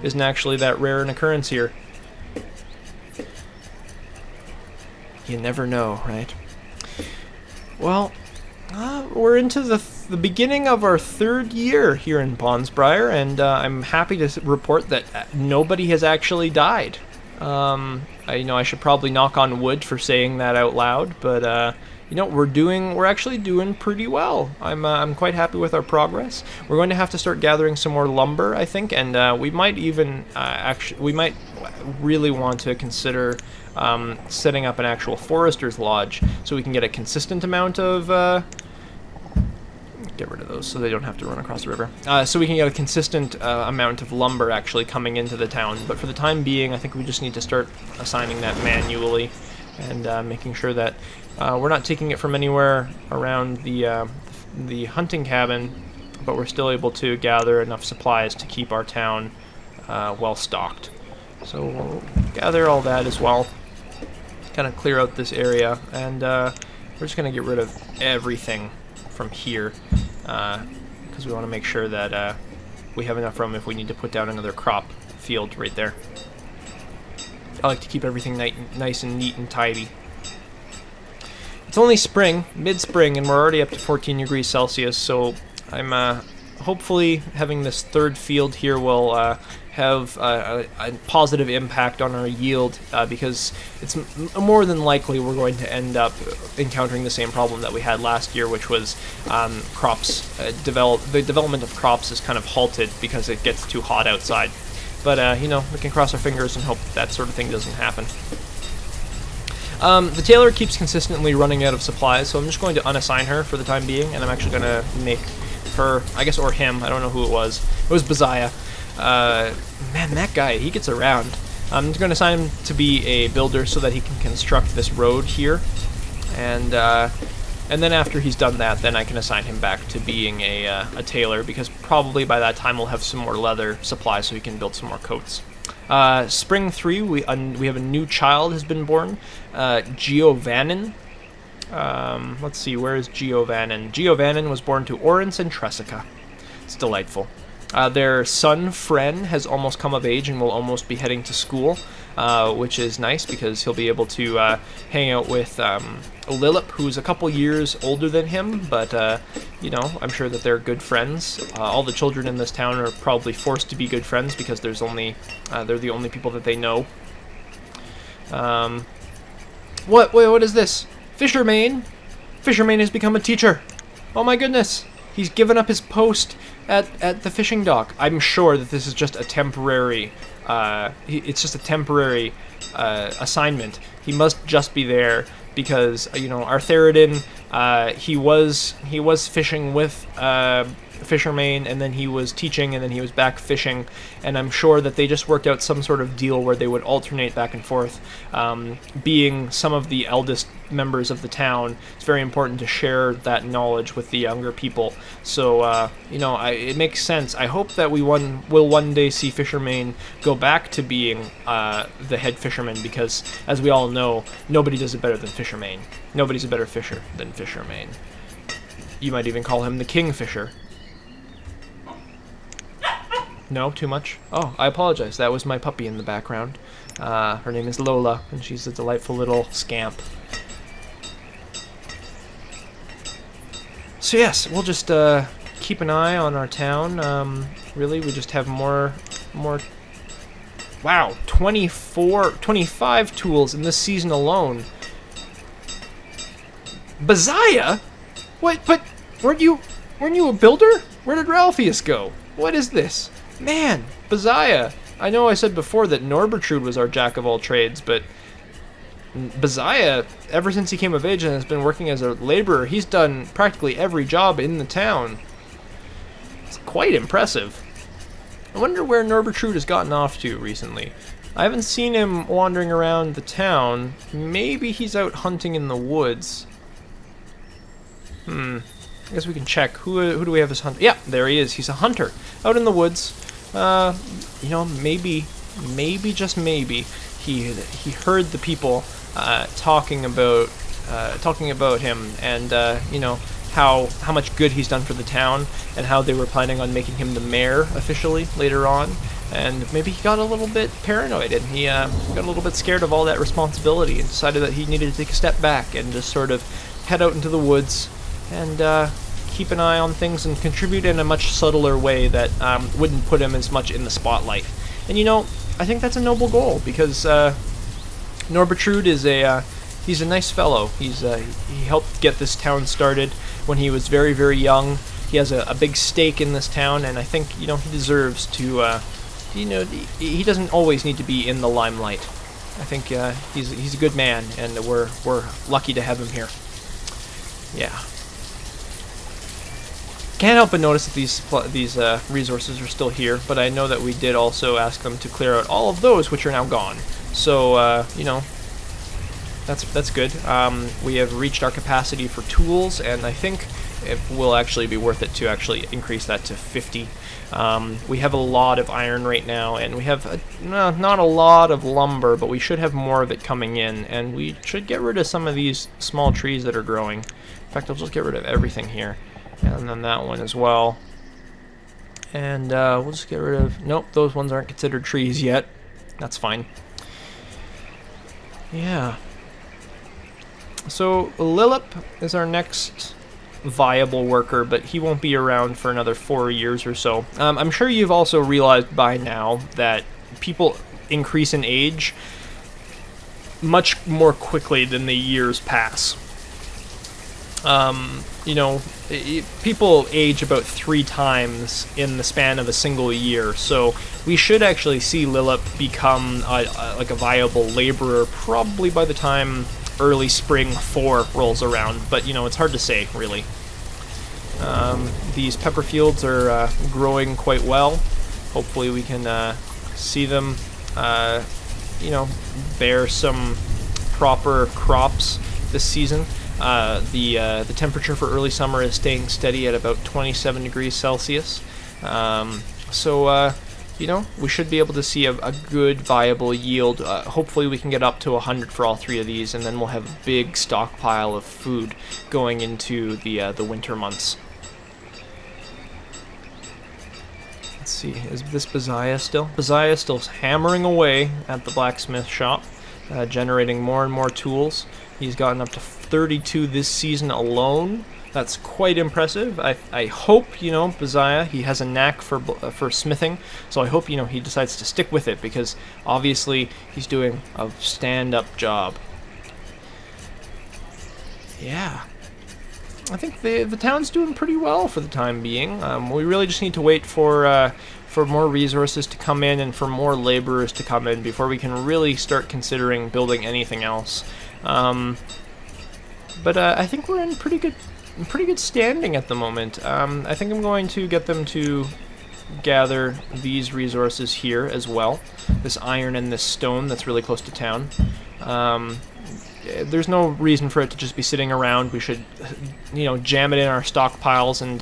isn't actually that rare an occurrence here. You never know, right? Well, we're into the beginning of our 3rd year here in Bondsbriar, and I'm happy to report that nobody has actually died. I should probably knock on wood for saying that out loud, but we're actually doing pretty well. I'm quite happy with our progress. We're going to have to start gathering some more lumber, I think, and we might even really want to consider setting up an actual forester's lodge so we can get a consistent amount of get rid of those so they don't have to run across the river. So we can get a consistent amount of lumber actually coming into the town. But for the time being, I think we just need to start assigning that manually and making sure that we're not taking it from anywhere around the hunting cabin, but we're still able to gather enough supplies to keep our town well stocked. So we'll gather all that as well, kind of clear out this area, and we're just going to get rid of everything from here because we want to make sure that we have enough room if we need to put down another crop field right there. I like to keep everything nice and neat and tidy. It's only spring, mid-spring, and we're already up to 14 degrees Celsius, so I'm hopefully having this 3rd field here will have a positive impact on our yield because it's more than likely we're going to end up encountering the same problem that we had last year, which was the development of crops is kind of halted because it gets too hot outside. But, we can cross our fingers and hope that sort of thing doesn't happen. The tailor keeps consistently running out of supplies, so I'm just going to unassign her for the time being, and I'm actually going to make her, I guess, or him, I don't know who it was. It was Banished. Man, that guy, he gets around. I'm just going to assign him to be a builder so that he can construct this road here, and then after he's done that, then I can assign him back to being a tailor, because probably by that time we'll have some more leather supply so he can build some more coats. Spring 3, we have a new child has been born, Giovannin. Let's see, where is Giovannin? Giovannin was born to Orens and Tressica. It's delightful. Their son, Fren, has almost come of age and will almost be heading to school, which is nice because he'll be able to hang out with Lilip, who's a couple years older than him, but, I'm sure that they're good friends. All the children in this town are probably forced to be good friends because they're the only people that they know. What is this? Fisherman? Fisherman has become a teacher. Oh my goodness. He's given up his post at the fishing dock. I'm sure that this is just a temporary, it's just a temporary assignment. He must just be there because, our Theridin, he was fishing with Fisherman, and then he was teaching, and then he was back fishing, and I'm sure that they just worked out some sort of deal where they would alternate back and forth. Being some of the eldest members of the town, it's very important to share that knowledge with the younger people. So, it makes sense. I hope that we will one day see Fisherman go back to being the head fisherman, because, as we all know, nobody does it better than Fisherman. Nobody's a better fisher than Fisherman. You might even call him the Kingfisher. No, too much? Oh, I apologize. That was my puppy in the background. Her name is Lola, and she's a delightful little scamp. So yes, we'll just keep an eye on our town. Really, we just have more... Wow, 25 tools in this season alone. Baziah? What? But weren't you a builder? Where did Ralphius go? What is this? Man, Baziah. I know I said before that Norbertrude was our jack of all trades, but Baziah, ever since he came of age and has been working as a laborer, he's done practically every job in the town. It's quite impressive. I wonder where Norbertrude has gotten off to recently. I haven't seen him wandering around the town. Maybe he's out hunting in the woods. I guess we can check. Who do we have as hunter? Yeah, there he is. He's a hunter out in the woods. Maybe, just maybe, he heard the people talking about him, and how much good he's done for the town, and how they were planning on making him the mayor officially later on. And maybe he got a little bit paranoid, and he got a little bit scared of all that responsibility and decided that he needed to take a step back and just sort of head out into the woods and keep an eye on things and contribute in a much subtler way that wouldn't put him as much in the spotlight. And I think that's a noble goal, because Norbertrude is he's a nice fellow. He helped get this town started when he was very, very young. He has a big stake in this town, and I think he deserves to. He doesn't always need to be in the limelight. I think he's a good man, and we're lucky to have him here. Yeah. Can't help but notice that these resources are still here, but I know that we did also ask them to clear out all of those, which are now gone. So that's good. We have reached our capacity for tools, and I think it will actually be worth it to actually increase that to 50. We have a lot of iron right now, and we have not a lot of lumber, but we should have more of it coming in, and we should get rid of some of these small trees that are growing. In fact, I'll just get rid of everything here, and then that one as well. And we'll just get rid of... Nope, those ones aren't considered trees yet. That's fine. Yeah. So Lillip is our next viable worker, but he won't be around for another 4 years or so. I'm sure you've also realized by now that people increase in age much more quickly than the years pass. People age about 3 times in the span of a single year, so we should actually see Lillip become like a viable laborer probably by the time early spring 4 rolls around, but it's hard to say, really. These pepper fields are growing quite well. Hopefully we can see them bear some proper crops this season. The temperature for early summer is staying steady at about 27 degrees Celsius. We should be able to see a good, viable yield. Hopefully we can get up to 100 for all 3 of these, and then we'll have a big stockpile of food going into the winter months. Let's see, is this Baziah still? Baziah is still hammering away at the blacksmith shop, generating more and more tools. He's gotten up to 32 this season alone. That's quite impressive. I hope, Baziah, he has a knack for smithing, so I hope, he decides to stick with it, because obviously he's doing a stand-up job. Yeah. I think the town's doing pretty well for the time being. We really just need to wait for more resources to come in and for more laborers to come in before we can really start considering building anything else. But I think we're in pretty good standing at the moment. I think I'm going to get them to gather these resources here as well. This iron and this stone that's really close to town. There's no reason for it to just be sitting around. We should, jam it in our stockpiles and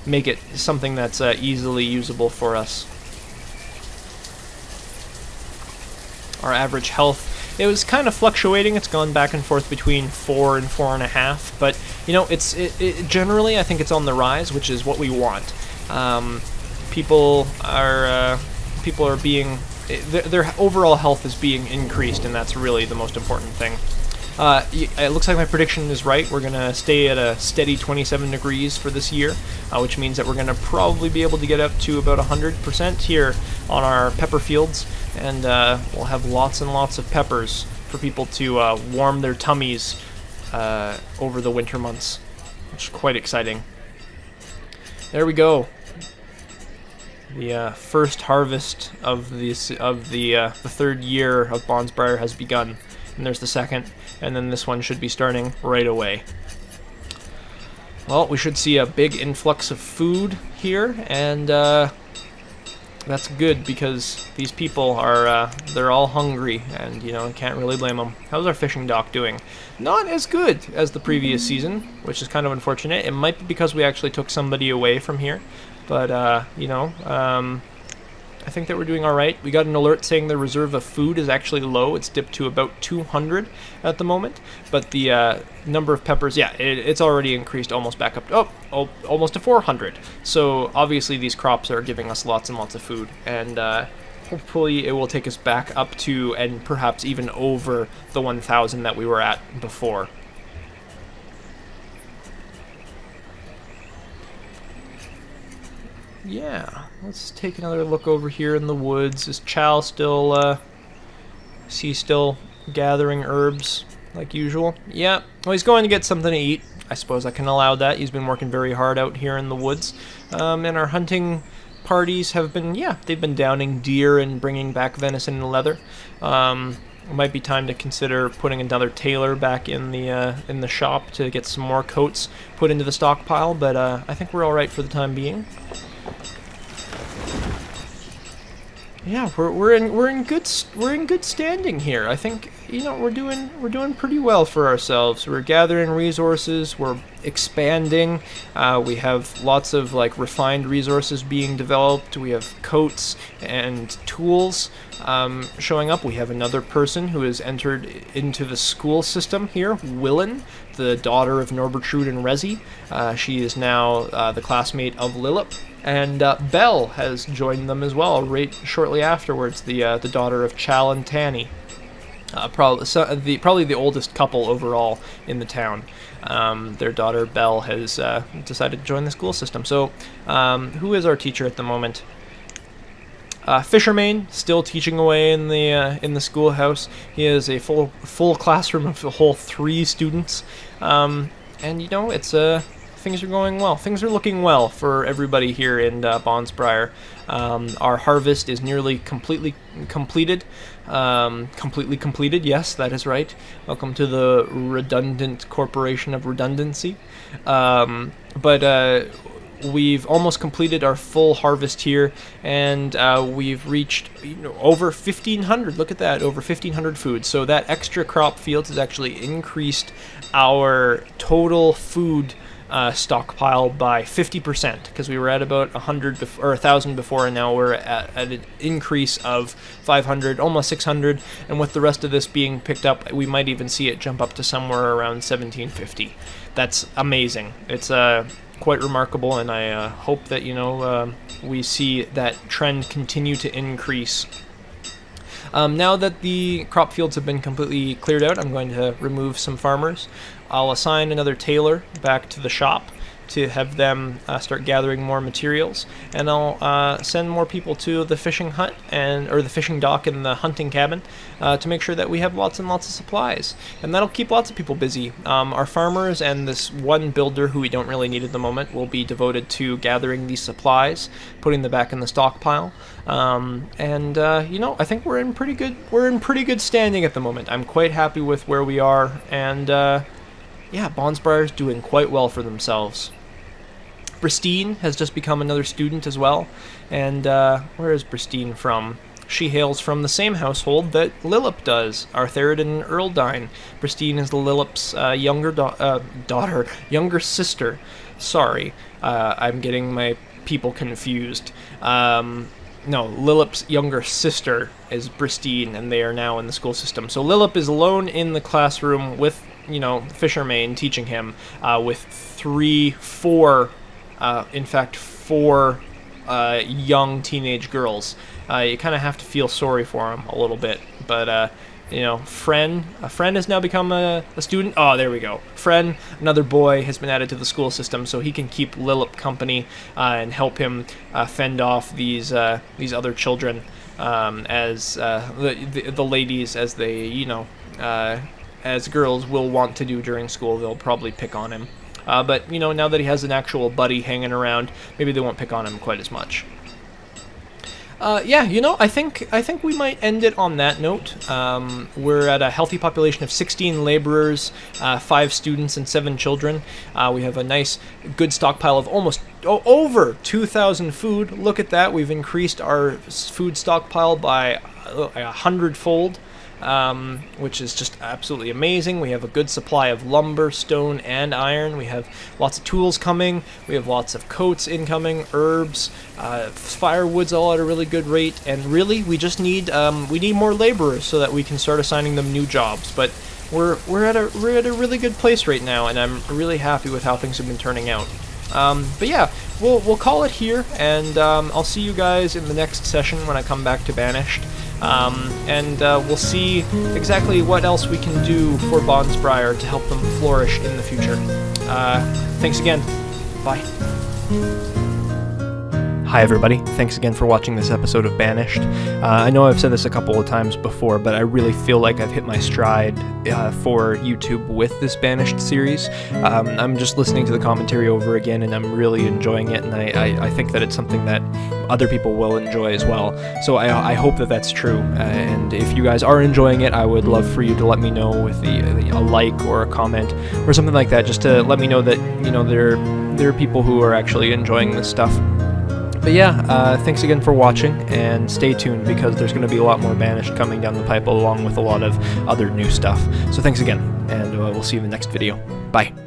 make it something that's easily usable for us. Our average health, it was kind of fluctuating. It's gone back and forth between 4 and 4.5, but it's generally, I think it's on the rise, which is what we want. People are being, their overall health is being increased, and that's really the most important thing. It looks like my prediction is right. We're going to stay at a steady 27 degrees for this year, which means that we're going to probably be able to get up to about 100% here on our pepper fields, and we'll have lots and lots of peppers for people to warm their tummies over the winter months, which is quite exciting. There we go. The first harvest of the 3rd year of Bondsbriar has begun. And there's the 2nd, and then this one should be starting right away. Well, we should see a big influx of food here, and that's good, because these people are, they're all hungry, and, can't really blame them. How's our fishing dock doing? Not as good as the previous season, which is kind of unfortunate. It might be because we actually took somebody away from here, but, I think that we're doing all right. We got an alert saying the reserve of food is actually low. It's dipped to about 200 at the moment, but the number of peppers, yeah, it's already increased almost back up to, almost to 400. So obviously these crops are giving us lots and lots of food, and hopefully it will take us back up to and perhaps even over the 1,000 that we were at before. Yeah, let's take another look over here in the woods. Is Chow still, is he still gathering herbs like usual? Yeah, well, he's going to get something to eat. I suppose I can allow that. He's been working very hard out here in the woods. And our hunting parties have been, yeah, they've been downing deer and bringing back venison and leather. It might be time to consider putting another tailor back in the shop to get some more coats put into the stockpile, but I think we're all right for the time being. Yeah, we're in good standing here. I think, you know, we're doing pretty well for ourselves. We're gathering resources. We're expanding. We have lots of like refined resources being developed. We have coats and tools showing up. We have another person who has entered into the school system here, Willen, the daughter of Norbertrude and Rezi. She is now the classmate of Lillip. And Belle has joined them as well, right shortly afterwards, the daughter of Chal and Tanny. Probably the oldest couple overall in the town. Their daughter Belle has decided to join the school system. So, who is our teacher at the moment? Fisherman, still teaching away in the schoolhouse. He has a full classroom of the whole 3 students, and you know it's things are going well. Things are looking well for everybody here in Bondsbriar. Our harvest is nearly completely completed. Completely completed, yes, that is right. Welcome to the redundant corporation of redundancy. But we've almost completed our full harvest here, and we've reached over 1,500. Look at that, over 1,500 foods. So that extra crop fields has actually increased our total food stockpile by 50%, because we were at about 100 or 1,000 before, and now we're at an increase of 500, almost 600, and with the rest of this being picked up, we might even see it jump up to somewhere around 1,750. That's amazing. It's quite remarkable, and I hope that we see that trend continue to increase. Now that the crop fields have been completely cleared out, I'm going to remove some farmers. I'll assign another tailor back to the shop to have them start gathering more materials, and I'll send more people to the fishing hut or the fishing dock and the hunting cabin to make sure that we have lots and lots of supplies, and that'll keep lots of people busy. Our farmers and this one builder who we don't really need at the moment will be devoted to gathering these supplies, putting them back in the stockpile, and I think we're in pretty good standing at the moment. I'm quite happy with where we are, and yeah, Bondsbriar's doing quite well for themselves. Bristine has just become another student as well. And where is Bristine from? She hails from the same household that Lillip does, Artheridin Earldine. Bristine is Lillip's younger sister. Sorry, I'm getting my people confused. No, Lillip's younger sister is Bristine, and they are now in the school system. So Lillip is alone in the classroom with Fisherman teaching him with four young teenage girls. You kind of have to feel sorry for him a little bit, but Friend has now become a student. Oh, there we go. Friend, another boy, has been added to the school system, so he can keep Lillip company and help him fend off these other children as the ladies, as they as girls will want to do during school. They'll probably pick on him. But now that he has an actual buddy hanging around, maybe they won't pick on him quite as much. I think we might end it on that note. We're at a healthy population of 16 laborers, 5 students, and 7 children. We have a nice, good stockpile of almost over 2,000 food. Look at that. We've increased our food stockpile by 100-fold. Which is just absolutely amazing. We have a good supply of lumber, stone, and iron. We have lots of tools coming. We have lots of coats incoming, herbs, firewood's all at a really good rate. And really, we just need more laborers so that we can start assigning them new jobs. But we're at a really good place right now, and I'm really happy with how things have been turning out. But yeah, we'll call it here, and I'll see you guys in the next session when I come back to Banished. And we'll see exactly what else we can do for Bondsbriar to help them flourish in the future. Thanks again. Bye. Hi everybody, thanks again for watching this episode of Banished. I know I've said this a couple of times before, but I really feel like I've hit my stride for YouTube with this Banished series. I'm just listening to the commentary over again, and I'm really enjoying it, and I think that it's something that other people will enjoy as well. So I hope that that's true, and if you guys are enjoying it, I would love for you to let me know with a like or a comment or something like that, just to let me know that, you know, there are people who are actually enjoying this stuff. But yeah, thanks again for watching, and stay tuned because there's going to be a lot more Banished coming down the pipe along with a lot of other new stuff. So thanks again, and we'll see you in the next video. Bye.